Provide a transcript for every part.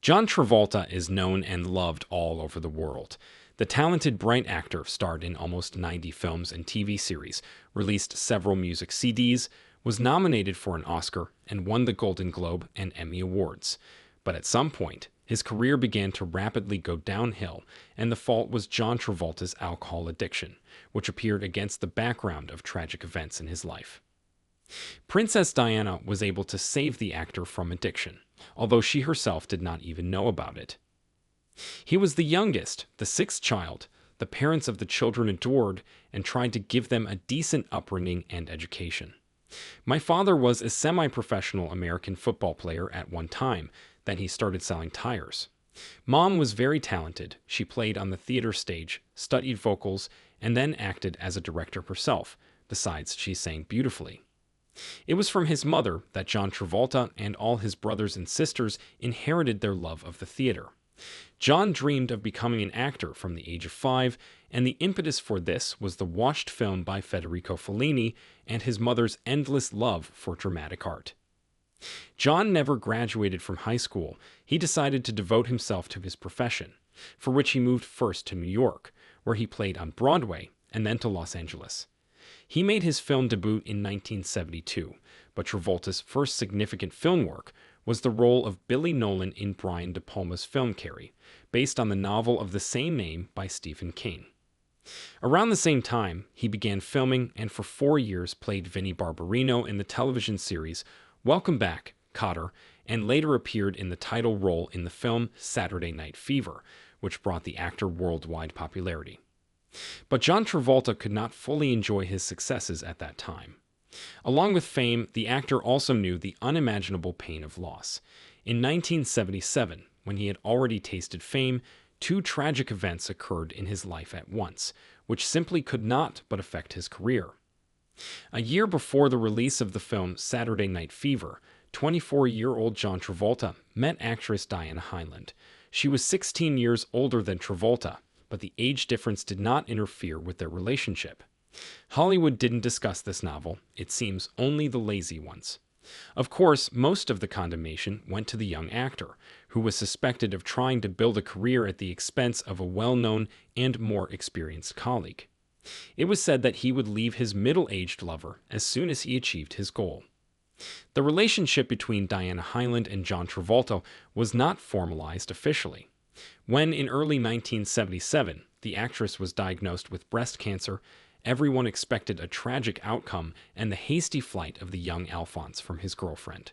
John Travolta is known and loved all over the world. The talented, bright actor starred in almost 90 films and TV series, released several music CDs, was nominated for an Oscar, and won the Golden Globe and Emmy Awards. But at some point, his career began to rapidly go downhill, and the fault was John Travolta's alcohol addiction, which appeared against the background of tragic events in his life. Princess Diana was able to save the actor from addiction, although she herself did not even know about it. He was the youngest, the sixth child. The parents of the children adored and tried to give them a decent upbringing and education. My father was a semi-professional American football player at one time. Then he started selling tires. Mom was very talented. She played on the theater stage, studied vocals, and then acted as a director herself. Besides, she sang beautifully. It was from his mother that John Travolta and all his brothers and sisters inherited their love of the theater. John dreamed of becoming an actor from the age of 5, and the impetus for this was the watched film by Federico Fellini and his mother's endless love for dramatic art. John never graduated from high school. He decided to devote himself to his profession, for which he moved first to New York, where he played on Broadway, and then to Los Angeles. He made his film debut in 1972, but Travolta's first significant film work was the role of Billy Nolan in Brian De Palma's film Carrie, based on the novel of the same name by Stephen King. Around the same time, he began filming and for 4 years played Vinnie Barbarino in the television series Welcome Back, Kotter, and later appeared in the title role in the film Saturday Night Fever, which brought the actor worldwide popularity. But John Travolta could not fully enjoy his successes at that time. Along with fame, the actor also knew the unimaginable pain of loss. In 1977, when he had already tasted fame, 2 tragic events occurred in his life at once, which simply could not but affect his career. A year before the release of the film Saturday Night Fever, 24-year-old John Travolta met actress Diana Hyland. She was 16 years older than Travolta, but the age difference did not interfere with their relationship. Hollywood didn't discuss this novel, it seems only the lazy ones. Of course, most of the condemnation went to the young actor, who was suspected of trying to build a career at the expense of a well-known and more experienced colleague. It was said that he would leave his middle-aged lover as soon as he achieved his goal. The relationship between Diana Hyland and John Travolta was not formalized officially. When, in early 1977, the actress was diagnosed with breast cancer, everyone expected a tragic outcome and the hasty flight of the young Alphonse from his girlfriend.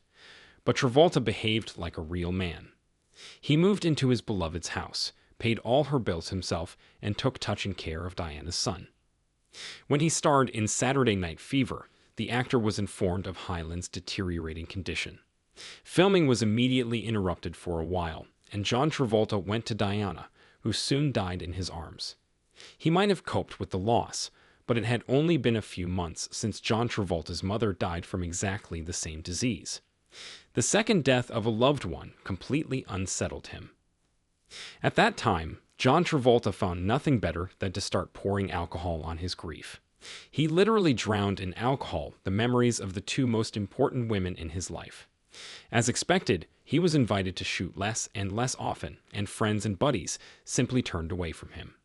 But Travolta behaved like a real man. He moved into his beloved's house, paid all her bills himself, and took touching care of Diana's son. When he starred in Saturday Night Fever, the actor was informed of Hyland's deteriorating condition. Filming was immediately interrupted for a while, and John Travolta went to Diana, who soon died in his arms. He might have coped with the loss, but it had only been a few months since John Travolta's mother died from exactly the same disease. The second death of a loved one completely unsettled him. At that time, John Travolta found nothing better than to start pouring alcohol on his grief. He literally drowned in alcohol the memories of the 2 most important women in his life. As expected, he was invited to shoot less and less often, and friends and buddies simply turned away from him.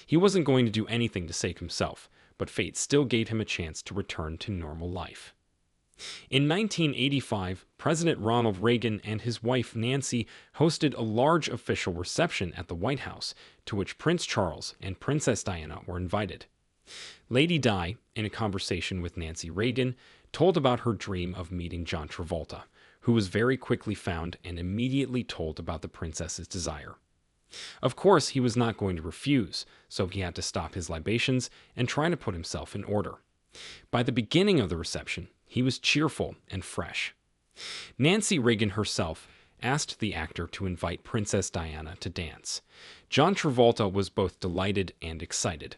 He wasn't going to do anything to save himself, but fate still gave him a chance to return to normal life. In 1985, President Ronald Reagan and his wife Nancy hosted a large official reception at the White House, to which Prince Charles and Princess Diana were invited. Lady Di, in a conversation with Nancy Reagan, told about her dream of meeting John Travolta, who was very quickly found and immediately told about the princess's desire. Of course, he was not going to refuse, so he had to stop his libations and try to put himself in order. By the beginning of the reception, he was cheerful and fresh. Nancy Reagan herself asked the actor to invite Princess Diana to dance. John Travolta was both delighted and excited.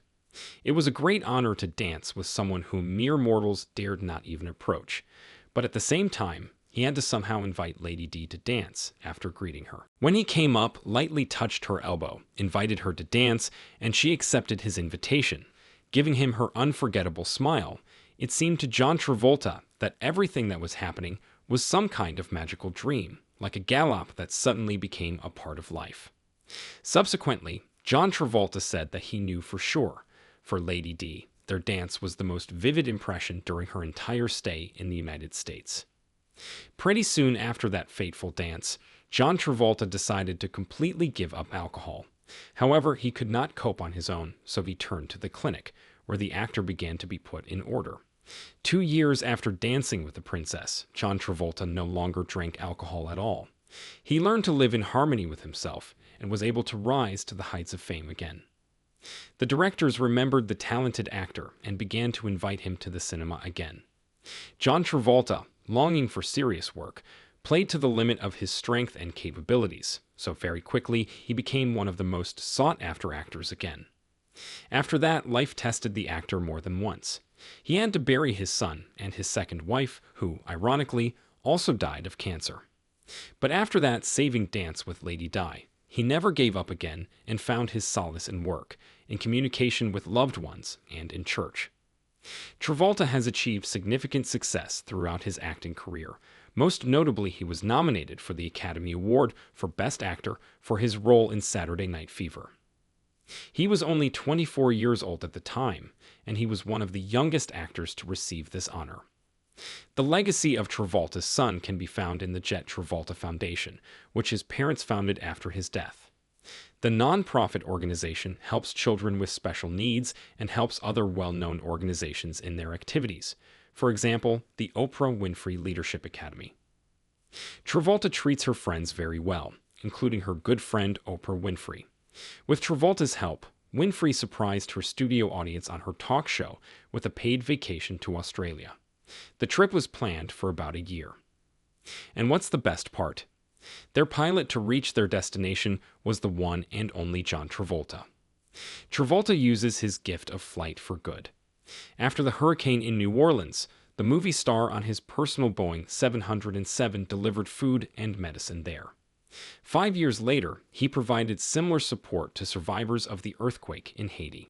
It was a great honor to dance with someone whom mere mortals dared not even approach, but at the same time, he had to somehow invite Lady Di to dance after greeting her. When he came up, lightly touched her elbow, invited her to dance, and she accepted his invitation. Giving him her unforgettable smile, it seemed to John Travolta that everything that was happening was some kind of magical dream, like a gallop that suddenly became a part of life. Subsequently, John Travolta said that he knew for sure, for Lady D, their dance was the most vivid impression during her entire stay in the United States. Pretty soon after that fateful dance, John Travolta decided to completely give up alcohol. However, he could not cope on his own, so he turned to the clinic, where the actor began to be put in order. 2 years after dancing with the princess, John Travolta no longer drank alcohol at all. He learned to live in harmony with himself and was able to rise to the heights of fame again. The directors remembered the talented actor and began to invite him to the cinema again. John Travolta, longing for serious work, played to the limit of his strength and capabilities, so very quickly he became one of the most sought-after actors again. After that, life tested the actor more than once. He had to bury his son and his second wife, who, ironically, also died of cancer. But after that saving dance with Lady Di, he never gave up again and found his solace in work, in communication with loved ones, and in church. Travolta has achieved significant success throughout his acting career. Most notably, he was nominated for the Academy Award for Best Actor for his role in Saturday Night Fever. He was only 24 years old at the time, and he was one of the youngest actors to receive this honor. The legacy of Travolta's son can be found in the Jet Travolta Foundation, which his parents founded after his death. The non-profit organization helps children with special needs and helps other well-known organizations in their activities. For example, the Oprah Winfrey Leadership Academy. Travolta treats her friends very well, including her good friend Oprah Winfrey. With Travolta's help, Winfrey surprised her studio audience on her talk show with a paid vacation to Australia. The trip was planned for about a year. And what's the best part? Their pilot to reach their destination was the one and only John Travolta. Travolta uses his gift of flight for good. After the hurricane in New Orleans, the movie star on his personal Boeing 707 delivered food and medicine there. 5 years later, he provided similar support to survivors of the earthquake in Haiti.